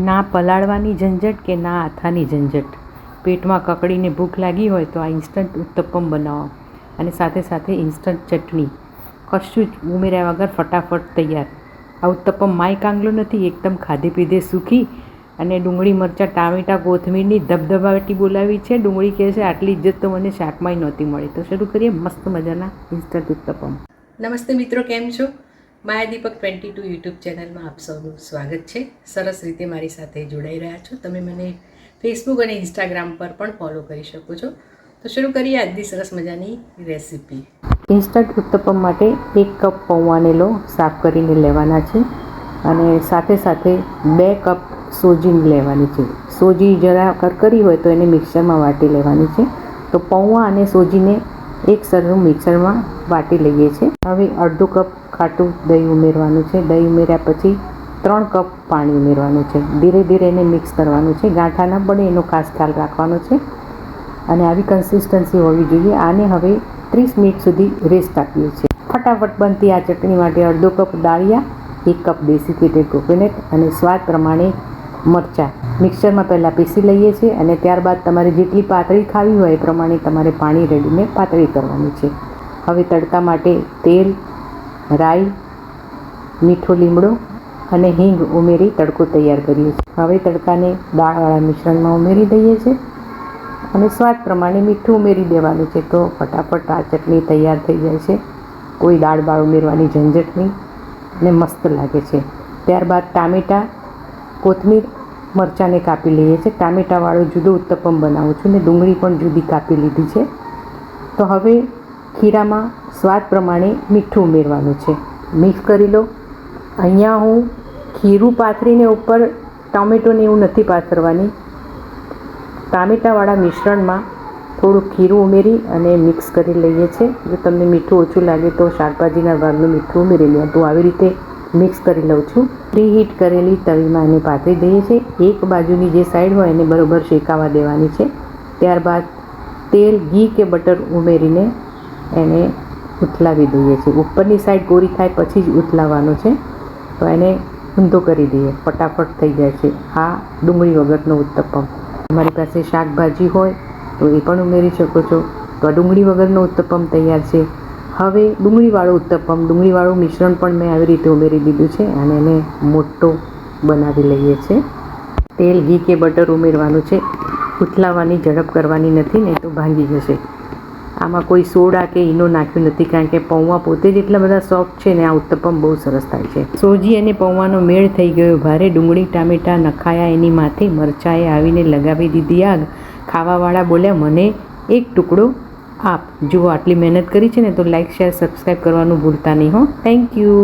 ના પલાળવાની ઝંઝટ કે ના આથાની ઝંઝટ. પેટમાં કકડીને ભૂખ લાગી હોય તો આ ઇન્સ્ટન્ટ ઉત્તપમ બનાવો અને સાથે સાથે ઇન્સ્ટન્ટ ચટણી, કશું જ ઉમેર્યા વગર ફટાફટ તૈયાર. આ ઉત્તપમ માય કાંગલો નથી, એકદમ ખાધે પીધે સૂકી અને ડુંગળી મરચાં ટામેટાં કોથમીરની ધબધબાટી બોલાવી છે. ડુંગળી કહે છે આટલી ઇજ્જત તો મને શાકમાંય નહોતી મળી. તો શરૂ કરીએ મસ્ત મજાના ઇન્સ્ટન્ટ ઉત્તપમ. નમસ્તે મિત્રો, કેમ છો? માયાદીપક 22 યુટ્યુબ ચેનલમાં આપ સૌનું સ્વાગત છે. સરસ રીતે મારી સાથે જોડાઈ રહ્યા છો. તમે મને ફેસબુક અને ઇન્સ્ટાગ્રામ પર પણ ફોલો કરી શકો છો. તો શરૂ કરીએ આજની સરસ મજાની રેસીપી. ઇન્સ્ટન્ટ ઉત્તપમ માટે 1 કપ પૌવાને લો, સાફ કરીને લેવાના છે અને સાથે સાથે 2 કપ સોજી લેવાની છે. સોજી જરા કરકરી હોય તો એને મિક્સરમાં વાટી લેવાની છે. તો પૌવા અને સોજીને એક સરખું મિક્સરમાં વાટી લઈએ છીએ. હવે અડધો કપ ખાટું દહીં ઉમેરવાનું છે. દહીં ઉમેર્યા પછી 3 કપ પાણી ઉમેરવાનું છે. ધીરે ધીરે એને મિક્સ કરવાનું છે. ગાંઠા ના પડે એનો ખાસ ખ્યાલ રાખવાનો છે અને આવી કન્સિસ્ટન્સી હોવી જોઈએ. આને હવે 30 મિનિટ સુધી રેસ્ટ આપીએ છીએ. ફટાફટ બનતી આ ચટણી માટે અડધો કપ દાળિયા, 1 કપ દેશી ઘી કોકોનટ અને સ્વાદ પ્રમાણે મરચાં મિક્સરમાં પહેલાં પીસી લઈએ છીએ અને ત્યારબાદ તમારે જેટલી પાતળી ખાવી હોય એ પ્રમાણે તમારે પાણી રેડીને પાતળી કરવાની છે. હવે તડકા માટે તેલ, રાઈ, મીઠો લીમડો અને હિંગ ઉમેરી તડકો તૈયાર કરીએ છીએ. હવે તડકાને દાળવાળા મિશ્રણમાં ઉમેરી દઈએ છીએ અને સ્વાદ પ્રમાણે મીઠું ઉમેરી દેવાનું છે. તો ફટાફટ આ ચટણી તૈયાર થઈ જાય છે. કોઈ દાળ બાળ ઉમેરવાની ઝંઝટ નહીં અને મસ્ત લાગે છે. ત્યારબાદ ટામેટાં, કોથમીર, મરચાંને કાપી લઈએ છીએ. ટામેટાવાળો જુદો ઉત્તપમ બનાવું છું ને ડુંગળી પણ જુદી કાપી લીધી છે. તો હવે ખીરામાં સ્વાદ પ્રમાણે મીઠું ઉમેરવાનું છે. મિક્સ કરી લો. અહીંયા હું ખીરું પાથરીને ઉપર ટામેટોને એવું નથી પાથરવાની. ટામેટાવાળા મિશ્રણમાં થોડું ખીરું ઉમેરી અને મિક્સ કરી લઈએ છીએ. જો તમને મીઠું ઓછું લાગે તો શાકભાજીના ભાગનું મીઠું ઉમેરી લો. તો આવી રીતે મિક્સ કરી લઉં છું. પ્રીહીટ કરેલી તવીમાં એને પાથરી દઈએ છીએ. એક બાજુની જે સાઈડ હોય એને બરાબર શેકાવા દેવાની છે. ત્યારબાદ તેલ, ઘી કે બટર ઉમેરીને એને ઉથલાવી દઈએ છીએ. ઉપરની સાઈડ કોરી થાય પછી જ ઉથલાવવાનો છે. તો એને ઊંધો કરી દઈએ, ફટાફટ થઈ જાય છે આ ડુંગળી વગરનો ઉત્તપમ. તમારી પાસે શાકભાજી હોય તો એ પણ ઉમેરી શકો છો. તો આ ડુંગળી વગરનો ઉત્તપમ તૈયાર છે. હવે ડુંગળીવાળો ઉત્તપમ, ડુંગળીવાળું મિશ્રણ પણ મેં આવી રીતે ઉમેરી દીધું છે અને એને મોટો બનાવી લઈએ છીએ. તેલ, ઘી કે બટર ઉમેરવાનું છે. ઉથલાવવાની ઝડપ કરવાની નથી, નહીં તો ભાંગી જશે. આમાં કોઈ સોડા કે ઈનો નાખ્યું નથી કારણ કે પૌવા પોતે જ એટલા બધા સોફ્ટ છે ને આ ઉત્તપમ બહુ સરસ થાય છે. સોજી અને પૌવાનો મેળ થઈ ગયો ભારે. ડુંગળી ટામેટાં નખાયા એની માથે મરચાંએ આવીને લગાવી દીધી આગ. ખાવાવાળા બોલ્યા મને એક ટુકડો આપ. જુઓ આટલી મહેનત કરી છે ને તો લાઇક, શેર, સબસ્ક્રાઈબ કરવાનું ભૂલતા નહીં હો. Thank you.